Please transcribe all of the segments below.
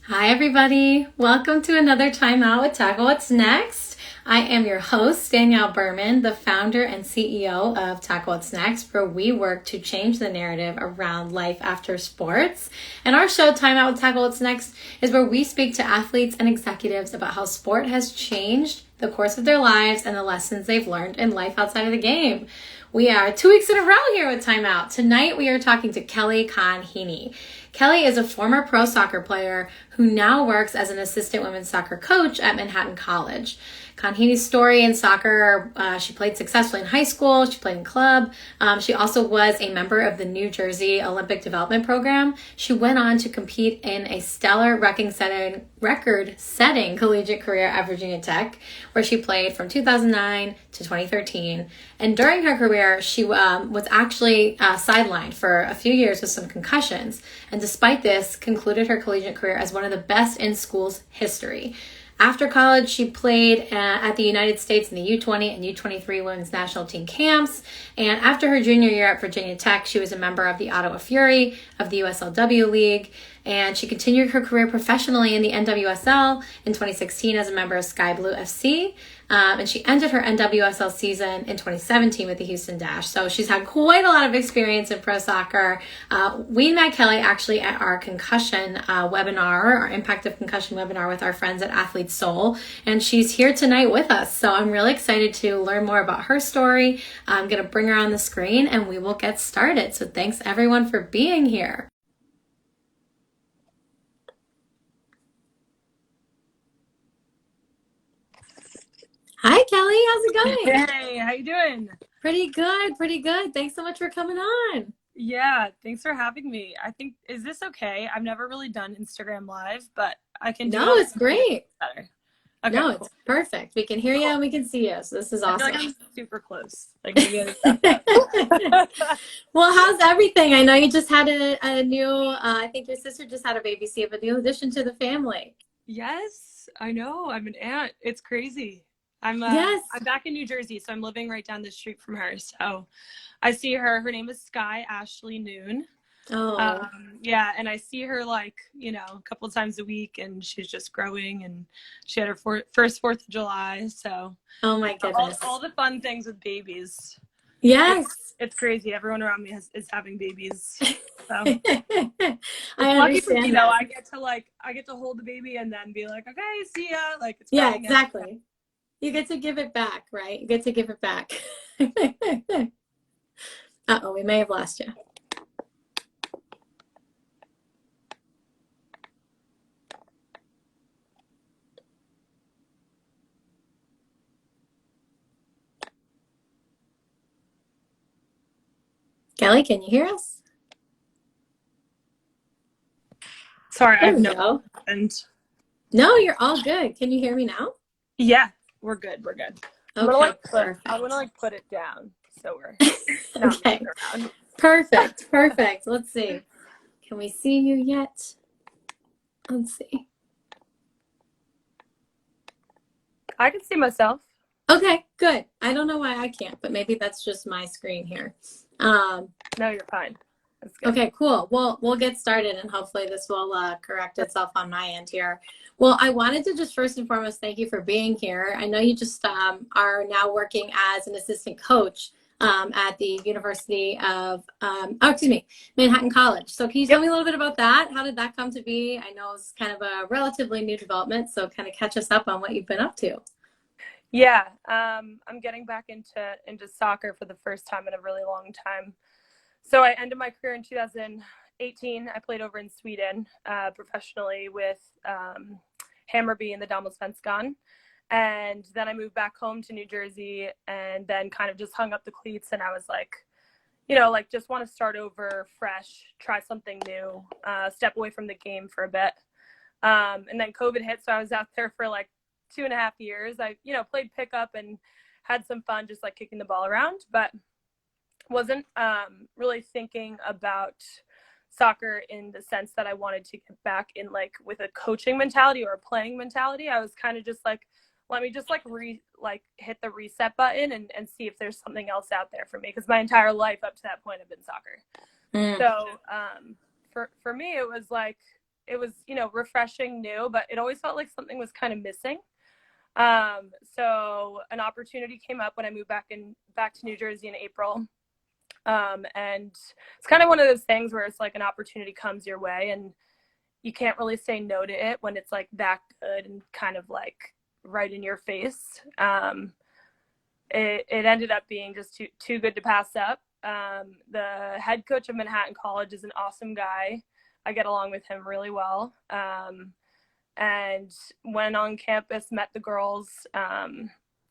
Hi, everybody. Welcome to another Timeout with Tackle What's Next. I am your host, Danielle Berman, the founder and CEO of Tackle What's Next, where we work to change the narrative around life after sports. And our show, Timeout with Tackle What's Next, is where we speak to athletes and executives about how sport has changed the course of their lives and the lessons they've learned in life outside of the game. We are 2 weeks in a row here with Timeout. Tonight, we are talking to Kelly Conheeney. Kelly is a former pro soccer player who now works as an assistant women's soccer coach at Manhattan College. Conheeney's story in soccer, she played successfully in high school, she played in club. She also was a member of the New Jersey Olympic Development Program. She went on to compete in a stellar record-setting collegiate career at Virginia Tech, where she played from 2009 to 2013. And during her career, she was actually sidelined for a few years with some concussions. And despite this, concluded her collegiate career as one of the best in school's history. After college, she played at the United States in the U20 and U23 women's national team camps. And after her junior year at Virginia Tech, she was a member of the Ottawa Fury of the USLW League. And she continued her career professionally in the NWSL in 2016 as a member of Sky Blue FC. And she ended her NWSL season in 2017 with the Houston Dash. So she's had quite a lot of experience in pro soccer. We met Kelly actually at our concussion webinar, our Impact of Concussion webinar with our friends at Athlete Soul. And she's here tonight with us. So I'm really excited to learn more about her story. I'm going to bring her on the screen and we will get started. So thanks everyone for being here. Hi, Kelly. How's it going? Hey, how you doing? Pretty good, pretty good. Thanks so much for coming on. Yeah, thanks for having me. Is this okay? I've never really done Instagram Live, but I can do it. No, it's great. Better. Okay, No, cool. it's perfect. We can hear you and we can see you. So this is I feel awesome. like I'm super close. Like maybe I Well, how's everything? I know you just had a new, I think your sister just had a baby, so you have a new addition to the family. Yes, I know. I'm an aunt. It's crazy. I'm back in New Jersey, so I'm living right down the street from her. So I see her. Her name is Sky Ashley Noon. Oh. Yeah, and I see her a couple of times a week, and she's just growing, and she had her first 4th of July. So Oh my goodness. all the fun things with babies. Yes. It's crazy. Everyone around me is having babies. So I lucky for me, understand though. that. I get to hold the baby and then be like, okay, see ya. Like it's Yeah, exactly. You get to give it back, right? You get to give it back. Uh-oh, we may have lost you. Kelly, can you hear us? Sorry, I There have we no. go. And No, you're all good. Can you hear me now? yeah, we're good. We're good. Okay, I'm gonna put it down so we're not okay. around. Perfect. Let's see. Can we see you yet? Let's see. I can see myself. Okay, good. I don't know why I can't, but maybe that's just my screen here. No, you're fine. That's good. Okay, cool. Well, we'll get started and hopefully this will correct itself on my end here. Well, I wanted to just first and foremost thank you for being here. I know you just are now working as an assistant coach at the University of, Manhattan College. So can you tell me a little bit about that? How did that come to be? I know it's kind of a relatively new development, so kind of catch us up on what you've been up to. Yeah, I'm getting back into soccer for the first time in a really long time. So I ended my career in 2018. I played over in Sweden professionally with Hammarby and the Damallsvenskan. And then I moved back home to New Jersey and then kind of just hung up the cleats. And I was like, just want to start over fresh, try something new, step away from the game for a bit. And then COVID hit. So I was out there for 2.5 years. I, played pickup and had some fun just kicking the ball around, but wasn't really thinking about soccer in the sense that I wanted to get back in with a coaching mentality or a playing mentality. I was kind of just let me just hit the reset button and see if there's something else out there for me, because my entire life up to that point had been soccer. So for me it was was, refreshing, new, but it always felt like something was kind of missing. So an opportunity came up when I moved back to New Jersey in April. And it's kind of one of those things where it's like an opportunity comes your way and you can't really say no to it when it's like that good and kind of like right in your face. It ended up being just too good to pass up. The head coach of Manhattan College is an awesome guy. I get along with him really well. And went on campus, met the girls,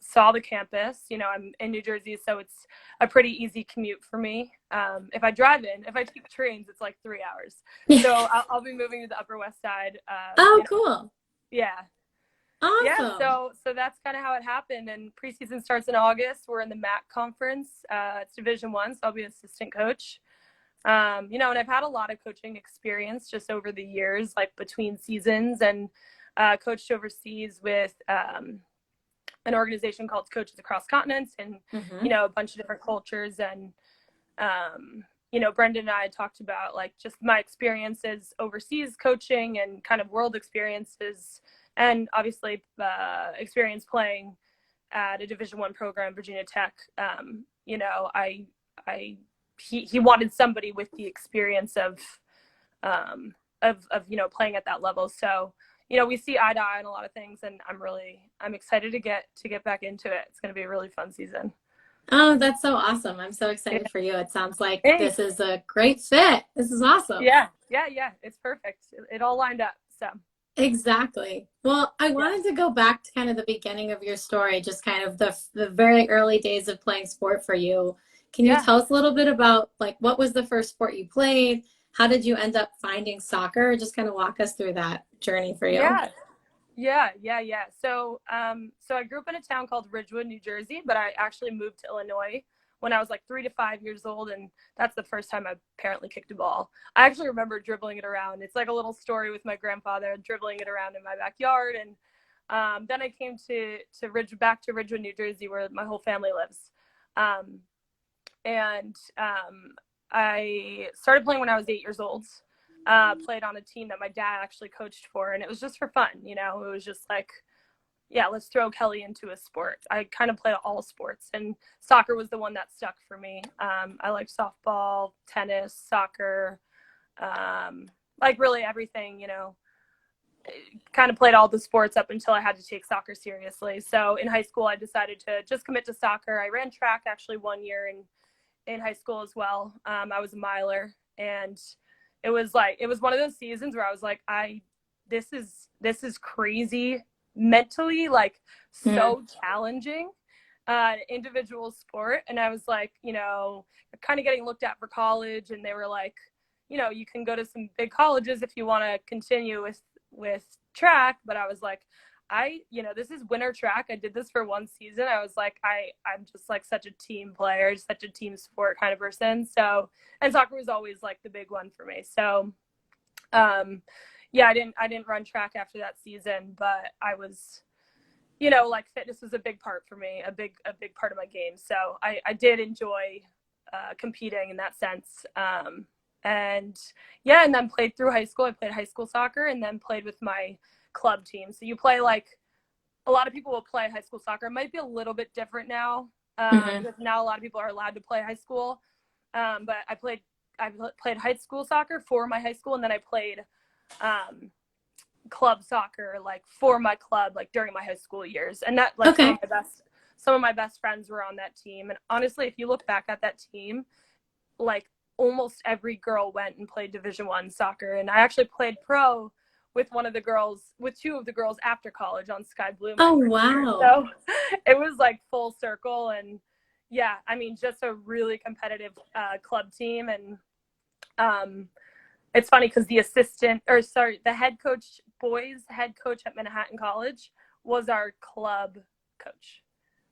saw the campus. I'm in New Jersey, so it's a pretty easy commute for me. If I take trains, it's like 3 hours. So I'll be moving to the Upper West Side. Cool. Yeah. Awesome. Yeah, so that's kind of how it happened. And preseason starts in August. We're in the MAC conference. It's Division I, so I'll be assistant coach. And I've had a lot of coaching experience just over the years, like between seasons, and coached overseas with an organization called Coaches Across Continents, and a bunch of different cultures. And Brendan and I talked about like just my experiences overseas coaching and kind of world experiences, and obviously experience playing at a Division I program, Virginia Tech. He wanted somebody with the experience of playing at that level. So we see eye to eye on a lot of things, and I'm excited to get back into it. It's going to be a really fun season. Oh, that's so awesome. I'm so excited for you. It sounds like Thanks. This is a great fit. This is awesome. Yeah. It's perfect. It all lined up. So. Exactly. Well, I wanted to go back to kind of the beginning of your story, just kind of the very early days of playing sport for you. Can you tell us a little bit about like what was the first sport you played? How did you end up finding soccer? Just kind of walk us through that journey for you. Yeah. So I grew up in a town called Ridgewood, New Jersey, but I actually moved to Illinois when I was like 3 to 5 years old, and that's the first time I apparently kicked a ball. I actually remember dribbling it around. It's like a little story with my grandfather dribbling it around in my backyard, and then I came back to Ridgewood, New Jersey, where my whole family lives. I started playing when I was 8 years old. Played on a team that my dad actually coached for, and it was just for fun. It was just like, let's throw Kelly into a sport. I kind of played all sports, and soccer was the one that stuck for me. I liked softball, tennis, soccer, like really everything, kind of played all the sports up until I had to take soccer seriously. So in high school, I decided to just commit to soccer. I ran track actually 1 year in high school as well. I was a miler, and it was one of those seasons where I was like, this is crazy mentally, like so challenging, individual sport. And I was like, kind of getting looked at for college, and they were like, you can go to some big colleges if you want to continue with track. But I was like, this is winter track. I did this for one season. I was like, I'm just like such a team player, such a team sport kind of person. So, and soccer was always like the big one for me. So, I didn't run track after that season, but I was, like fitness was a big part for me, a big part of my game. So I did enjoy competing in that sense. And then played through high school. I played high school soccer, and then played with my club team. So you play, like a lot of people will play high school soccer. It might be a little bit different now, because now a lot of people are allowed to play high school. But I played high school soccer for my high school, and then I played club soccer like for my club, like during my high school years. And that like some of my best friends were on that team. And honestly, if you look back at that team, like almost every girl went and played Division I soccer. And I actually played pro with two of the girls after college on Sky Blue. Oh, wow. So it was like full circle. And just a really competitive club team. And it's funny because the head coach, boys head coach at Manhattan College was our club coach.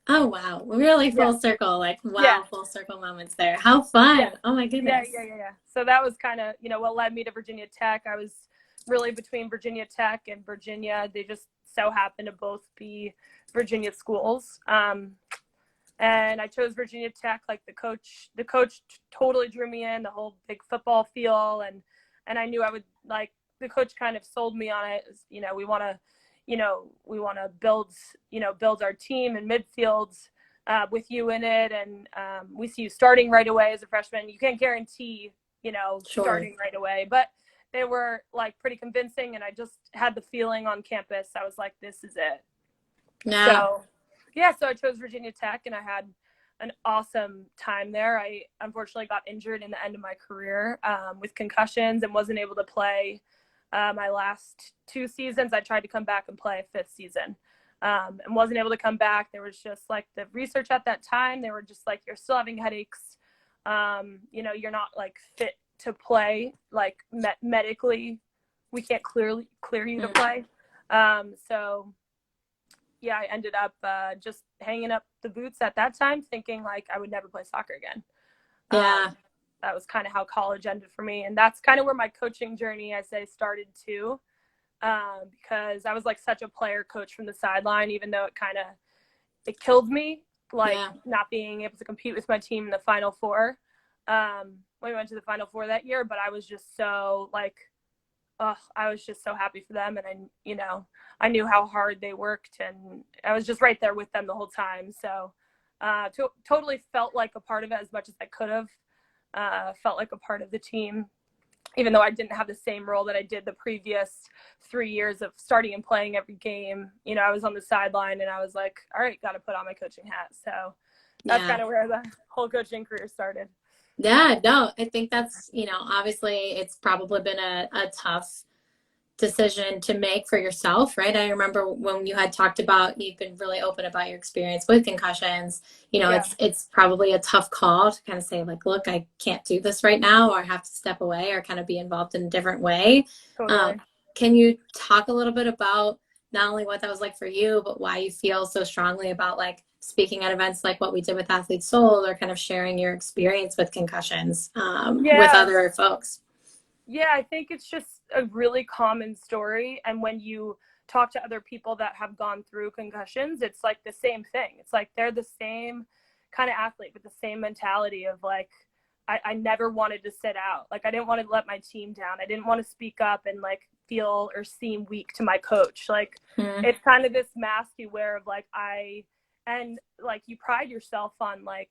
Oh, wow. Really full circle, like, wow, full circle moments there. How fun. Yeah. Oh, my goodness. Yeah. So that was kind of, what led me to Virginia Tech. I was really between Virginia Tech and Virginia. They just so happened to both be Virginia schools. And I chose Virginia Tech. Like the coach totally drew me in, the whole big football feel. And I knew I would the coach kind of sold me on it. You know, we want to build our team in midfields with you in it. And we see you starting right away as a freshman. You can't guarantee, Sure. starting right away, but they were like pretty convincing. And I just had the feeling on campus. I was like, this is it. Yeah. So I chose Virginia Tech, and I had an awesome time there. I unfortunately got injured in the end of my career with concussions and wasn't able to play my last 2 seasons. I tried to come back and play a 5th season and wasn't able to come back. There was just like the research at that time. They were just like, you're still having headaches. You're not like fit to play, like medically. We can't clear you to play. I ended up just hanging up the boots at that time, thinking like I would never play soccer again. Yeah. That was kind of how college ended for me. And that's kind of where my coaching journey, I say, started too, because I was like such a player coach from the sideline, even though it killed me, like not being able to compete with my team in the Final Four. When we went to the Final Four that year, but I was just so like, I was just so happy for them. And I knew how hard they worked, and I was just right there with them the whole time. So totally felt like a part of it as much as I could have. Felt like a part of the team, even though I didn't have the same role that I did the previous 3 years of starting and playing every game. I was on the sideline, and I was like, all right, got to put on my coaching hat. So that's kind of where the whole coaching career started. Yeah, no, I think that's, obviously it's probably been a tough decision to make for yourself, right? I remember when you had talked about, you've been really open about your experience with concussions. It's probably a tough call to kind of say like, look, I can't do this right now, or I have to step away or kind of be involved in a different way. Totally. Can you talk a little bit about not only what that was like for you, but why you feel so strongly about like speaking at events like what we did with Athlete Soul, or kind of sharing your experience with concussions with other folks? Yeah, I think it's just a really common story. And when you talk to other people that have gone through concussions, it's like the same thing. It's like they're the same kind of athlete with the same mentality of like, I never wanted to sit out. Like, I didn't want to let my team down. I didn't want to speak up and like feel or seem weak to my coach. Like, it's kind of this mask you wear of like, you pride yourself on like,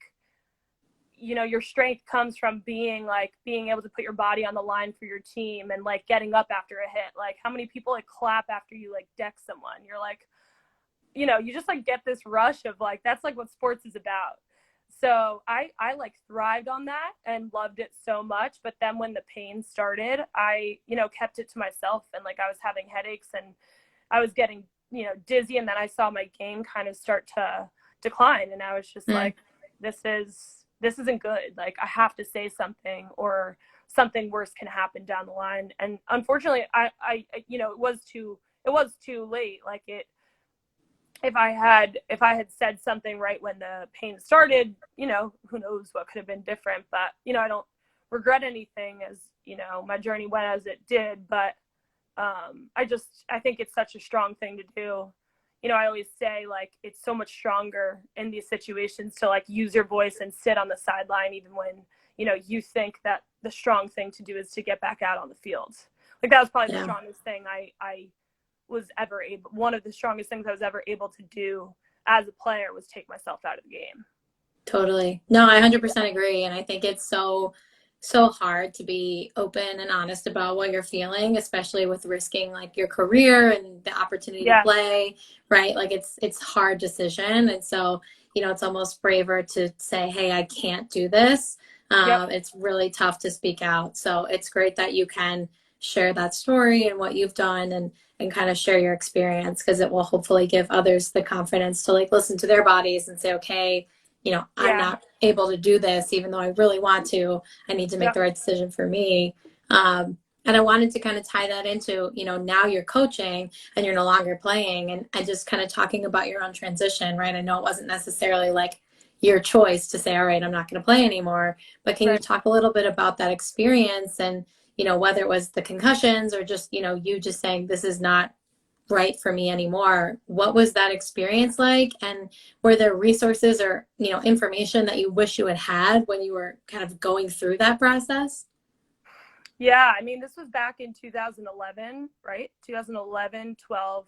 your strength comes from being able to put your body on the line for your team and like getting up after a hit. Like, how many people like clap after you like deck someone? You're like, you just like get this rush of like, that's like what sports is about. So I like thrived on that and loved it so much. But then when the pain started, I, kept it to myself, and like I was having headaches and I was getting, dizzy. And then I saw my game kind of start to decline. And I was just like, this isn't good. Like, I have to say something, or something worse can happen down the line. And unfortunately, it was too late. Like, if I had said something right when the pain started, who knows what could have been different. But, I don't regret anything, as, my journey went as it did. But I think it's such a strong thing to do. I always say like, it's so much stronger in these situations to like use your voice and sit on the sideline, even when, you think that the strong thing to do is to get back out on the field. Like, that was probably the strongest thing one of the strongest things I was ever able to do as a player was take myself out of the game. Totally. No, I 100% agree. And I think it's so hard to be open and honest about what you're feeling, especially with risking like your career and the opportunity to play, right? Like, it's hard decision. And so, it's almost braver to say, hey, I can't do this. It's really tough to speak out. So it's great that you can share that story and what you've done, and kind of share your experience, because it will hopefully give others the confidence to like listen to their bodies and say, okay, I'm not able to do this, even though I really want to. I need to make the right decision for me. And I wanted to kind of tie that into, now you're coaching and you're no longer playing, and just kind of talking about your own transition, right? I know it wasn't necessarily like your choice to say, all right, I'm not going to play anymore, but can you talk a little bit about that experience, and, whether it was the concussions or just, you just saying, this is not right for me anymore. What was that experience like? And were there resources or, information that you wish you had when you were kind of going through that process? Yeah, I mean, this was back in 2011, right? 2011, 12.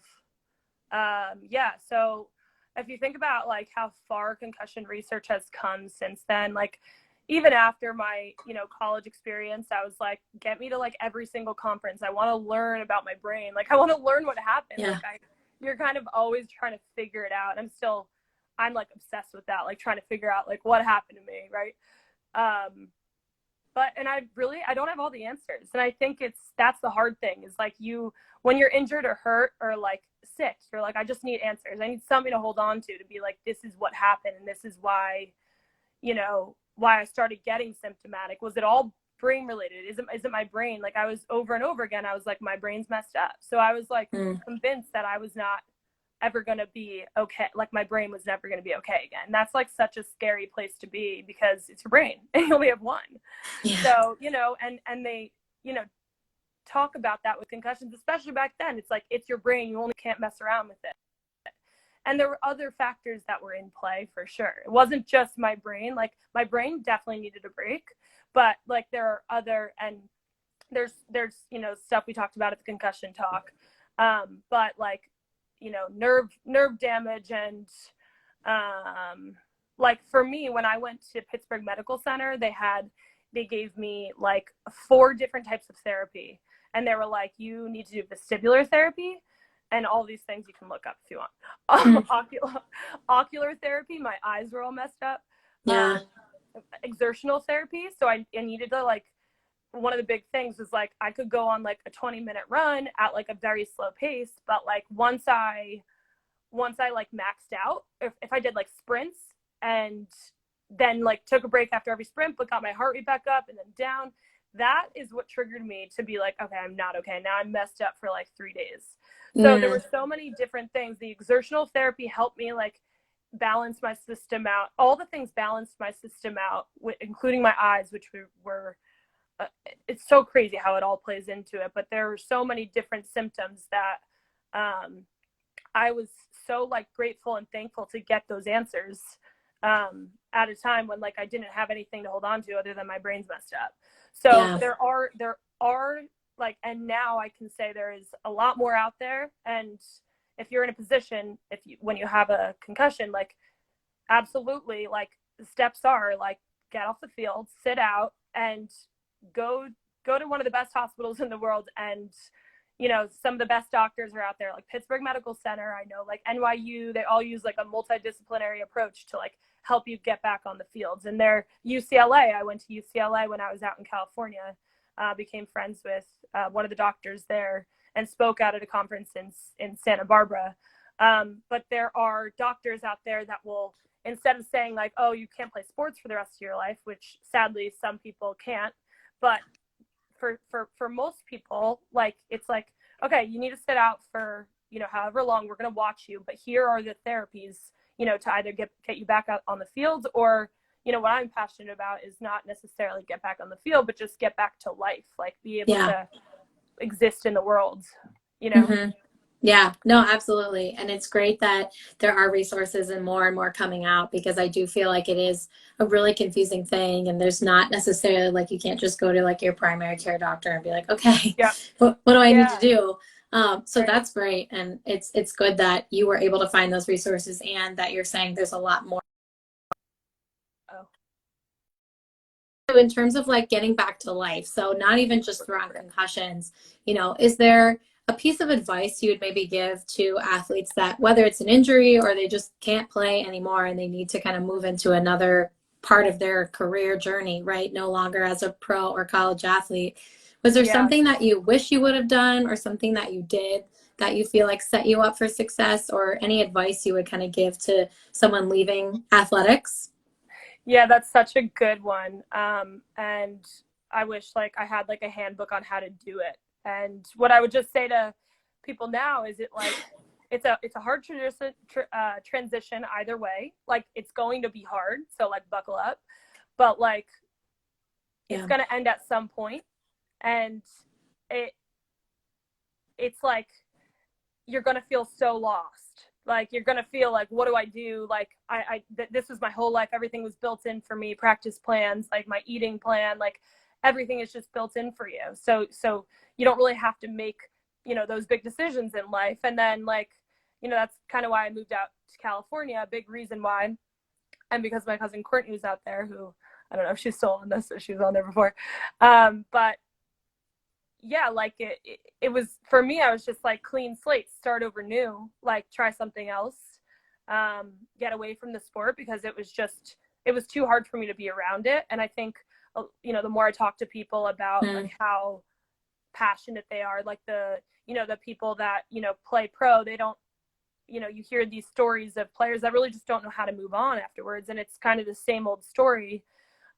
Yeah, so if you think about like how far concussion research has come since then, like even after my, college experience, I was like, get me to like every single conference. I want to learn about my brain. Like I want to learn what happened. Yeah. You're kind of always trying to figure it out. I'm like obsessed with that, like trying to figure out like what happened to me, right? And I don't have all the answers. And I think that's the hard thing is like when you're injured or hurt or like sick, you're like, I just need answers. I need something to hold on to be like, this is what happened. And this is why, why I started getting symptomatic. Was it all brain related? Is it my brain? Like I was over and over again, I was like, my brain's messed up. So I was like convinced that I was not ever going to be okay. Like my brain was never going to be okay again. And that's like such a scary place to be because it's your brain and you only have one. Yeah. So, and they, talk about that with concussions, especially back then. It's like, it's your brain. You only can't mess around with it. And there were other factors that were in play for sure. It wasn't just my brain. Like my brain definitely needed a break, but like there are other, and there's, stuff we talked about at the concussion talk. But like, nerve damage. And like for me, when I went to Pittsburgh Medical Center, they gave me like 4 different types of therapy. And they were like, you need to do vestibular therapy and all these things you can look up if you want. Ocular therapy, my eyes were all messed up. Yeah. Exertional therapy. So I needed to like, one of the big things was like, I could go on like a 20-minute run at like a very slow pace. But like once I like maxed out, if I did like sprints and then like took a break after every sprint, but got my heart rate back up and then down, that is what triggered me to be like, okay, I'm not okay. Now I'm messed up for like 3 days. So there were so many different things. The exertional therapy helped me like balance my system out. All the things balanced my system out, including my eyes, which were it's so crazy how it all plays into it. But there were so many different symptoms that I was so like grateful and thankful to get those answers at a time when like I didn't have anything to hold on to other than my brain's messed up. So there are like, and now I can say there is a lot more out there. And if you're in a position, when you have a concussion, like absolutely, like the steps are like, get off the field, sit out, and go to one of the best hospitals in the world. And some of the best doctors are out there, like Pittsburgh Medical Center. I know like NYU, they all use like a multidisciplinary approach to like help you get back on the fields. And they're UCLA. I went to UCLA when I was out in California, became friends with one of the doctors there and spoke out at a conference in Santa Barbara. But there are doctors out there that will, instead of saying like, oh, you can't play sports for the rest of your life, which sadly some people can't, but for most people, like, it's like, okay, you need to sit out for, however long, we're going to watch you, but here are the therapies, to either get you back out on the field, or, what I'm passionate about is not necessarily get back on the field, but just get back to life, like be able to exist in the world, Mm-hmm. Yeah, no, absolutely. And it's great that there are resources and more coming out, because I do feel like it is a really confusing thing. And there's not necessarily like, you can't just go to like your primary care doctor and be like, okay, what do I need to do? So that's great. And it's good that you were able to find those resources and that you're saying there's a lot more. In terms of like getting back to life, so not even just around concussions, is there a piece of advice you would maybe give to athletes that, whether it's an injury or they just can't play anymore and they need to kind of move into another part of their career journey, right? No longer as a pro or college athlete. Was there something that you wish you would have done, or something that you did that you feel like set you up for success, or any advice you would kind of give to someone leaving athletics? Yeah, that's such a good one. And I wish like I had like a handbook on how to do it. And what I would just say to people now is it's a hard transition either way. Like it's going to be hard. So like buckle up, but like it's going to end at some point. And it's like, you're going to feel so lost. Like you're going to feel like, what do I do? Like this was my whole life. Everything was built in for me, practice plans, like my eating plan, like everything is just built in for you. So you don't really have to make, you know, those big decisions in life. And then, like, you know, that's kind of why I moved out to California. A big reason why, and because my cousin Courtney was out there, who I don't know if she's still on this, or she was on there before. But yeah, like it was, for me, I was just like, clean slate, start over new, like try something else, get away from the sport, because it was too hard for me to be around it. And I think, you know, the more I talk to people about like how passionate they are, like the people that, you know, play pro, they don't, you know, you hear these stories of players that really just don't know how to move on afterwards. And it's kind of the same old story.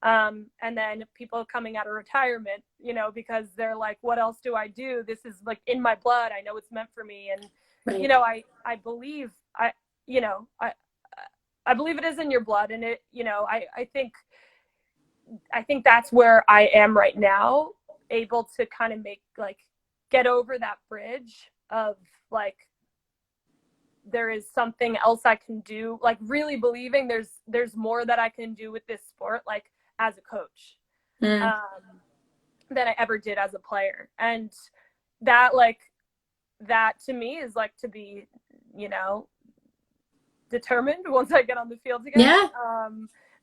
And then people coming out of retirement, you know, because they're like, what else do I do? This is like in my blood. I know it's meant for me. And, you know, I believe, I believe it is in your blood. And it, you know, I think that's where I am right now, able to kind of get over that bridge of like, there is something else I can do, like really believing there's more that I can do with this sport, like as a coach, than I ever did as a player. And that to me is like to be, you know, determined once I get on the field again. Yeah.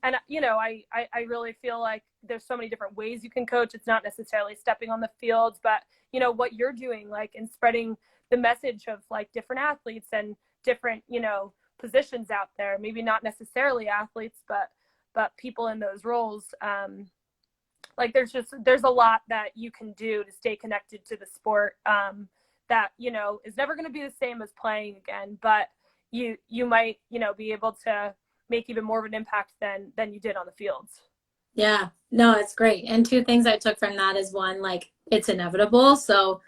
And, you know, I really feel like there's so many different ways you can coach. It's not necessarily stepping on the field, but, you know, what you're doing, like, and spreading the message of like different athletes and different, you know, positions out there, maybe not necessarily athletes, but people in those roles. Like there's a lot that you can do to stay connected to the sport, that, you know, is never going to be the same as playing again, but you might, you know, be able to make even more of an impact than you did on the fields. Yeah, no, it's great. And two things I took from that is, one, like, it's inevitable. So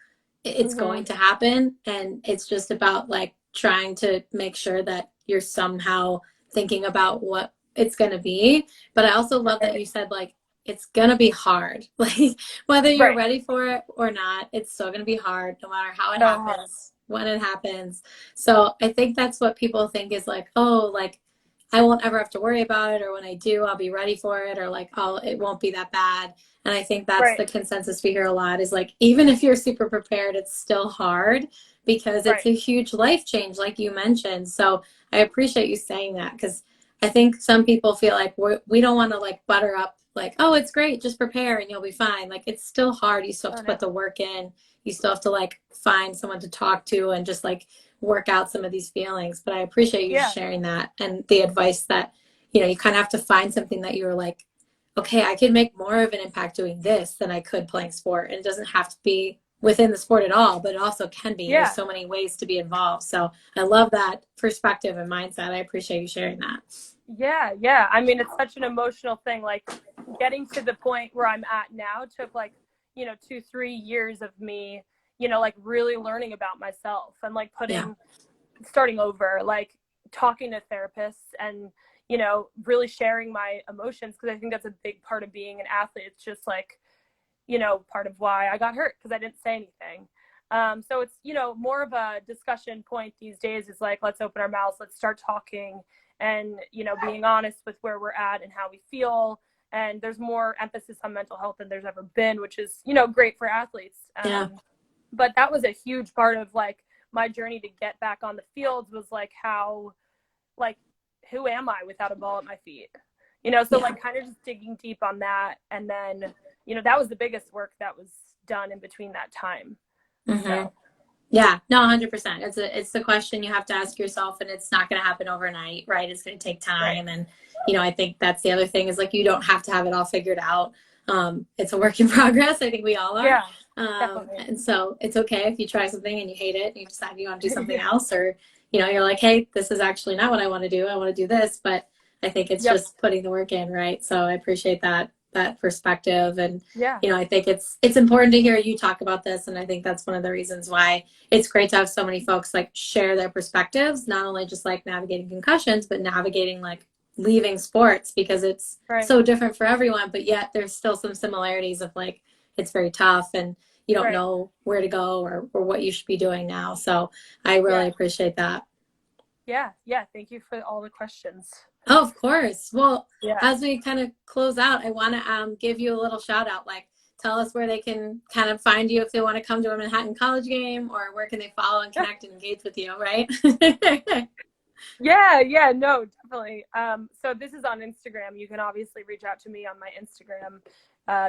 it's going to happen. And it's just about like trying to make sure that you're somehow thinking about what it's going to be. But I also love that you said, like, it's going to be hard. Like, whether you're ready for it or not, it's still going to be hard, no matter how it happens, when it happens. So I think that's what people think is like, oh, like, I won't ever have to worry about it, or when I do, I'll be ready for it, or like, oh, it won't be that bad. And I think that's the consensus we hear a lot, is like, even if you're super prepared, it's still hard, because it's a huge life change, like you mentioned. So I appreciate you saying that, because I think some people feel like we don't want to like butter up, like, oh, it's great, just prepare and you'll be fine. Like, it's still hard. You still have to put the work in. You still have to like find someone to talk to and just like work out some of these feelings. But I appreciate you sharing that, and the advice that, you know, you kind of have to find something that you're like, okay, I can make more of an impact doing this than I could playing sport. And it doesn't have to be within the sport at all, but it also can be. There's so many ways to be involved. So I love that perspective and mindset. I appreciate you sharing that. Yeah. I mean, it's such an emotional thing. Like, getting to the point where I'm at now took like, you know, 2-3 years of me, you know, like really learning about myself, and like starting over, like talking to therapists, and, you know, really sharing my emotions. Cause I think that's a big part of being an athlete. It's just like, you know, part of why I got hurt, because I didn't say anything. So it's, you know, more of a discussion point these days is like, let's open our mouths, let's start talking, and, you know, being honest with where we're at and how we feel. And there's more emphasis on mental health than there's ever been, which is, you know, great for athletes. But that was a huge part of like my journey to get back on the fields, was like, how, like, who am I without a ball at my feet? You know, so like kind of just digging deep on that. And then, you know, that was the biggest work that was done in between that time. So. Yeah, no, 100%. It's the question you have to ask yourself, and it's not going to happen overnight, right? It's going to take time. And, you know, I think that's the other thing, is like, you don't have to have it all figured out. It's a work in progress. I think we all are. And so it's okay if you try something and you hate it and you decide you want to do something else, or, you know, you're like, hey, this is actually not what I want to do. I want to do this. But I think it's just putting the work in, right? So I appreciate that perspective. And, you know, I think it's important to hear you talk about this. And I think that's one of the reasons why it's great to have so many folks like share their perspectives, not only just like navigating concussions, but navigating like leaving sports, because it's so different for everyone, but yet there's still some similarities of like, it's very tough and you don't know where to go or what you should be doing now. So I really appreciate that. Yeah. Thank you for all the questions. Oh, of course. Well, as we kind of close out, I want to give you a little shout out. Like, tell us where they can kind of find you if they want to come to a Manhattan College game, or where can they follow and connect and engage with you, right? Yeah, no, definitely. So this is on Instagram. You can obviously reach out to me on my Instagram,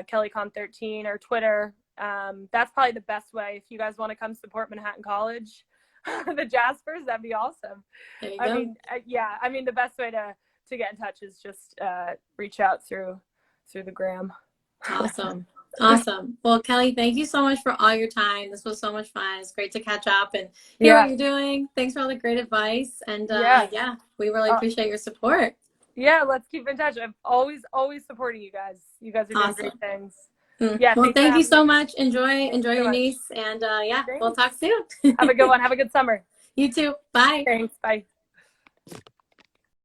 KellyCon13, or Twitter. That's probably the best way if you guys want to come support Manhattan College, the Jaspers. That'd be awesome. There you I go. mean, I mean, the best way to get in touch is just reach out through the gram. Awesome. Awesome. Well, Kelly, thank you so much for all your time. This was so much fun. It's great to catch up and hear what you're doing. Thanks for all the great advice. And yeah, we really appreciate your support. Yeah, let's keep in touch. I'm always supporting you guys. You guys are doing great things. Yeah. Well, thank you so much. Enjoy your niece. And yeah, we'll talk soon. Have a good one. Have a good summer. You too. Bye. Thanks. Bye.